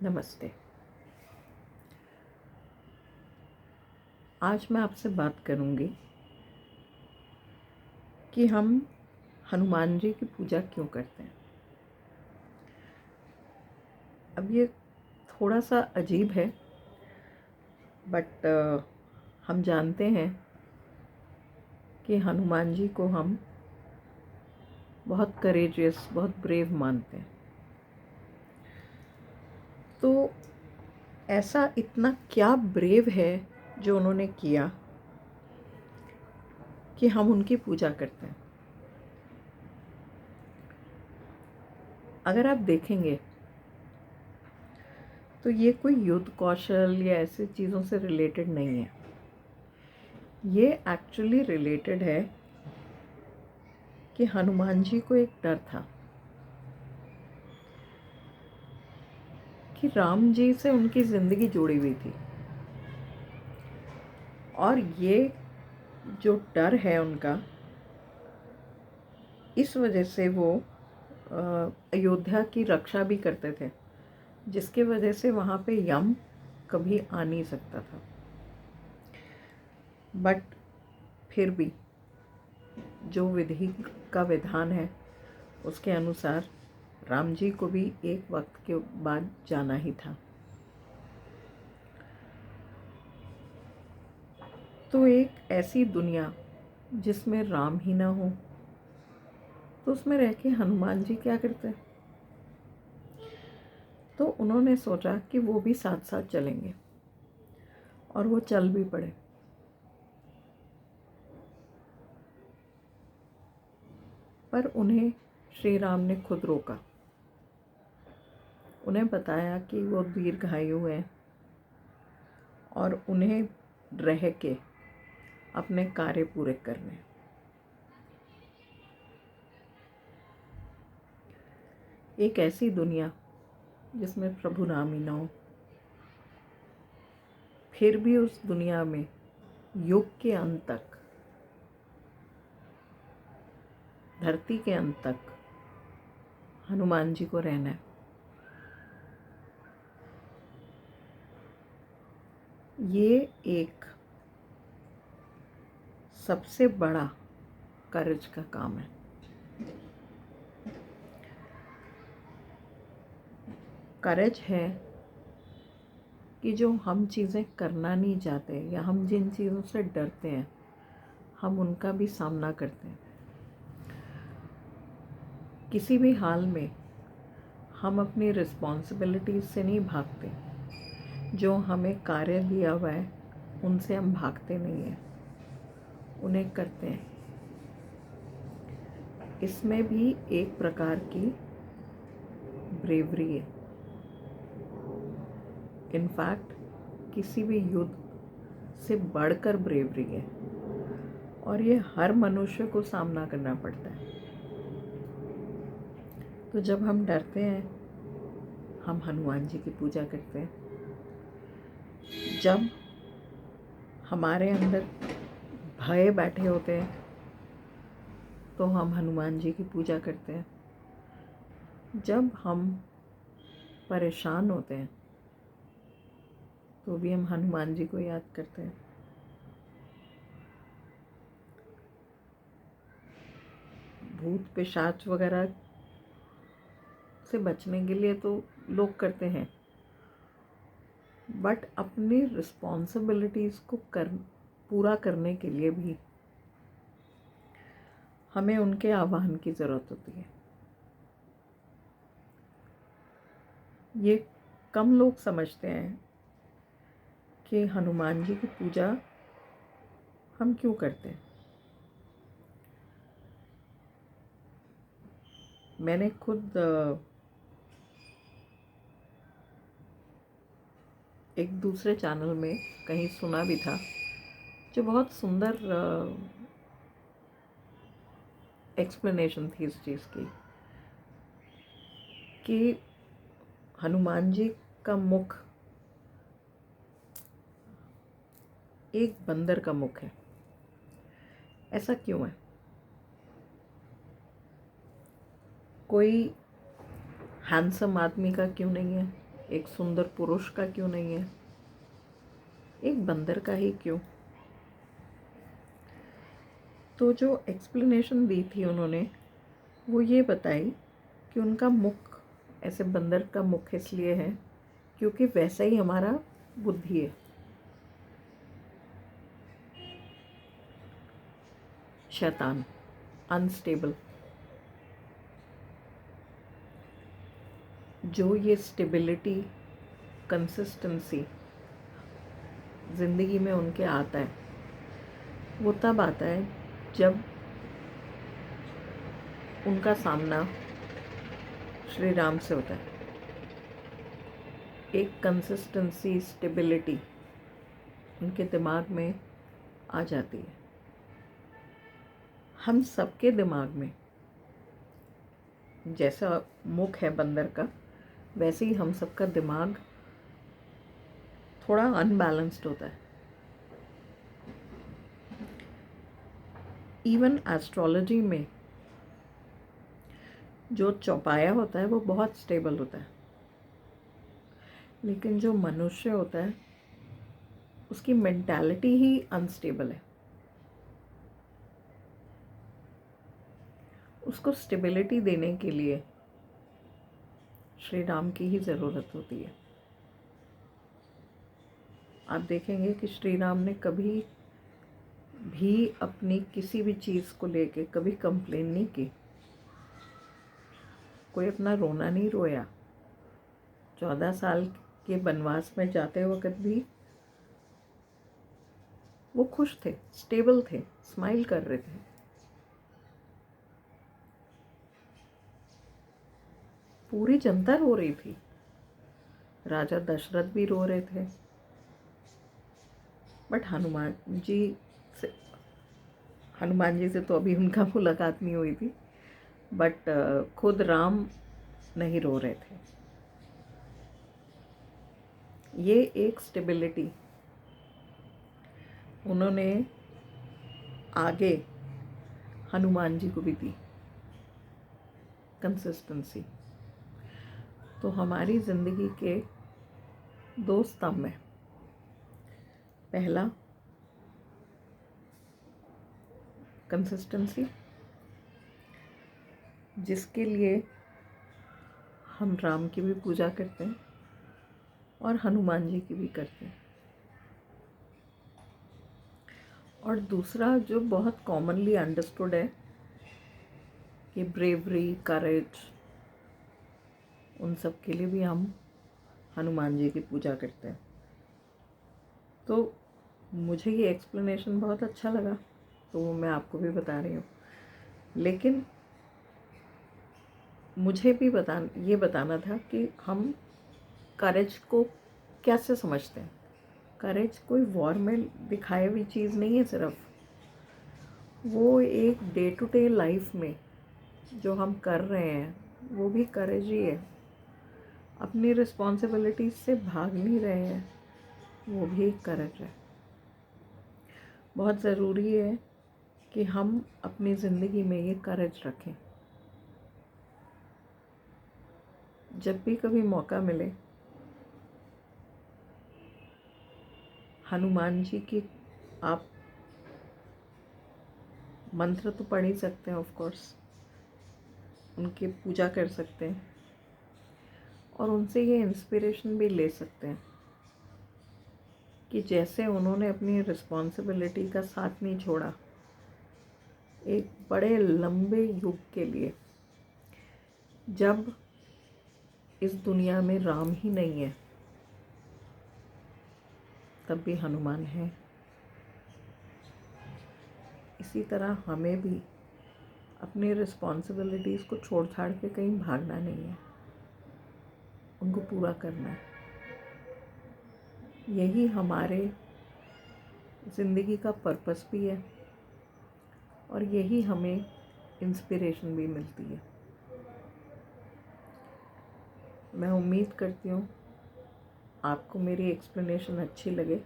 नमस्ते। आज मैं आपसे बात करूंगी कि हम हनुमान जी की पूजा क्यों करते हैं। अब ये थोड़ा सा अजीब है, बट हम जानते हैं कि हनुमान जी को हम बहुत करेजियस, बहुत ब्रेव मानते हैं। तो ऐसा इतना क्या ब्रेव है जो उन्होंने किया कि हम उनकी पूजा करते हैं। अगर आप देखेंगे तो ये कोई युद्ध कौशल या ऐसी चीज़ों से रिलेटेड नहीं है। ये एक्चुअली रिलेटेड है कि हनुमान जी को एक डर था कि राम जी से उनकी ज़िंदगी जुड़ी हुई थी, और ये जो डर है उनका, इस वजह से वो अयोध्या की रक्षा भी करते थे, जिसके वजह से वहाँ पे यम कभी आ नहीं सकता था। बट फिर भी जो विधि का विधान है उसके अनुसार राम जी को भी एक वक्त के बाद जाना ही था। तो एक ऐसी दुनिया जिसमें राम ही ना हो, तो उसमें रह के हनुमान जी क्या करते। तो उन्होंने सोचा कि वो भी साथ साथ चलेंगे, और वो चल भी पड़े। पर उन्हें श्री राम ने खुद रोका। उन्हें बताया कि वो दीर्घायु हैं और उन्हें रह के अपने कार्य पूरे करने। एक ऐसी दुनिया जिसमें प्रभु नाम ही ना हो, फिर भी उस दुनिया में युग के अंत तक, धरती के अंत तक हनुमान जी को रहना है। ये एक सबसे बड़ा कर्ज का काम है। कर्ज है कि जो हम चीज़ें करना नहीं चाहते या हम जिन चीज़ों से डरते हैं, हम उनका भी सामना करते हैं। किसी भी हाल में हम अपनी रिस्पॉन्सिबिलिटीज से नहीं भागते। जो हमें कार्य दिया हुआ है उनसे हम भागते नहीं हैं, उन्हें करते हैं। इसमें भी एक प्रकार की ब्रेवरी है। इनफैक्ट किसी भी युद्ध से बढ़कर ब्रेवरी है, और ये हर मनुष्य को सामना करना पड़ता है। तो जब हम डरते हैं, हम हनुमान जी की पूजा करते हैं। जब हमारे अंदर भय बैठे होते हैं तो हम हनुमान जी की पूजा करते हैं। जब हम परेशान होते हैं तो भी हम हनुमान जी को याद करते हैं। भूत पिशाच वगैरह से बचने के लिए तो लोग करते हैं, बट अपनी रिस्पॉन्सिबिलिटीज़ को पूरा करने के लिए भी हमें उनके आह्वान की ज़रूरत होती है। ये कम लोग समझते हैं कि हनुमान जी की पूजा हम क्यों करते हैं। मैंने खुद एक दूसरे चैनल में कहीं सुना भी था, जो बहुत सुंदर एक्सप्लेनेशन थी इस चीज़ की, कि हनुमान जी का मुख एक बंदर का मुख है। ऐसा क्यों है? कोई हैंडसम आदमी का क्यों नहीं है? एक सुंदर पुरुष का क्यों नहीं है, एक बंदर का ही क्यों? तो जो एक्सप्लेनेशन दी थी उन्होंने वो ये बताई कि उनका मुख ऐसे बंदर का मुख इसलिए है क्योंकि वैसा ही हमारा बुद्धि है। शैतान, अनस्टेबल। जो ये स्टेबिलिटी, कंसिस्टेंसी ज़िंदगी में उनके आता है, वो तब आता है जब उनका सामना श्री राम से होता है। एक कंसिस्टेंसी, स्टेबिलिटी उनके दिमाग में आ जाती है। हम सबके दिमाग में जैसा मुख है बंदर का, वैसे ही हम सबका दिमाग थोड़ा अनबैलेंस्ड होता है। इवन एस्ट्रोलॉजी में जो चौपाया होता है वो बहुत स्टेबल होता है, लेकिन जो मनुष्य होता है उसकी मेंटालिटी ही अनस्टेबल है। उसको स्टेबिलिटी देने के लिए श्री राम की ही ज़रूरत होती है। आप देखेंगे कि श्री राम ने कभी भी अपनी किसी भी चीज़ को लेके कभी कंप्लेन नहीं की। कोई अपना रोना नहीं रोया। 14 साल के वनवास में जाते वक्त भी वो खुश थे, स्टेबल थे, स्माइल कर रहे थे। पूरी जनता रो रही थी, राजा दशरथ भी रो रहे थे, बट हनुमान जी से तो अभी उनका मुलाकात नहीं हुई थी, बट खुद राम नहीं रो रहे थे। ये एक स्टेबिलिटी उन्होंने आगे हनुमान जी को भी दी, कंसिस्टेंसी। तो हमारी ज़िंदगी के 2 स्तंभ हैं। पहला कंसिस्टेंसी, जिसके लिए हम राम की भी पूजा करते हैं और हनुमान जी की भी करते हैं। और दूसरा जो बहुत कॉमनली अंडरस्टूड है कि ब्रेवरी, करेज, उन सब के लिए भी हम हनुमान जी की पूजा करते हैं। तो मुझे ये एक्सप्लेनेशन बहुत अच्छा लगा, तो वो मैं आपको भी बता रही हूँ। लेकिन मुझे भी ये बताना था कि हम करेज को कैसे समझते हैं। करेज कोई वॉर में दिखाई हुई चीज़ नहीं है, सिर्फ वो एक डे टू डे लाइफ में जो हम कर रहे हैं वो भी करेज ही है। अपनी रिस्पॉन्सिबिलिटीज से भाग नहीं रहे हैं, वो भी एक करेज है। बहुत ज़रूरी है कि हम अपनी ज़िंदगी में ये करेज रखें। जब भी कभी मौका मिले, हनुमान जी की आप मंत्र तो पढ़ ही सकते हैं, ऑफ कोर्स उनकी पूजा कर सकते हैं और उनसे ये इंस्पिरेशन भी ले सकते हैं कि जैसे उन्होंने अपनी रिस्पॉन्सिबिलिटी का साथ नहीं छोड़ा एक बड़े लंबे युग के लिए, जब इस दुनिया में राम ही नहीं है तब भी हनुमान है। इसी तरह हमें भी अपनी रिस्पॉन्सिबिलिटीज़ को छोड़ छाड़ के कहीं भागना नहीं है, उनको पूरा करना है। यही हमारे ज़िंदगी का पर्पस भी है और यही हमें इंस्पिरेशन भी मिलती है। मैं उम्मीद करती हूँ आपको मेरी एक्सप्लेनेशन अच्छी लगे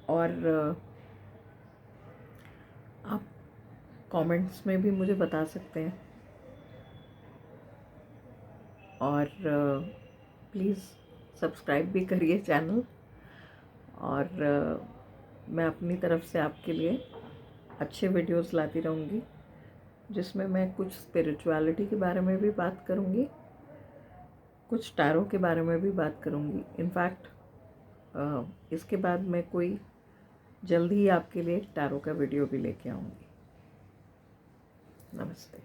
और आप कमेंट्स में भी मुझे बता सकते हैं। और प्लीज़ सब्सक्राइब भी करिए चैनल। और मैं अपनी तरफ से आपके लिए अच्छे वीडियोस लाती रहूँगी, जिसमें मैं कुछ स्पिरिचुअलिटी के बारे में भी बात करूँगी, कुछ टैरो के बारे में भी बात करूँगी। इनफैक्ट इसके बाद मैं कोई जल्दी ही आपके लिए टैरो का वीडियो भी लेके आऊँगी। नमस्ते।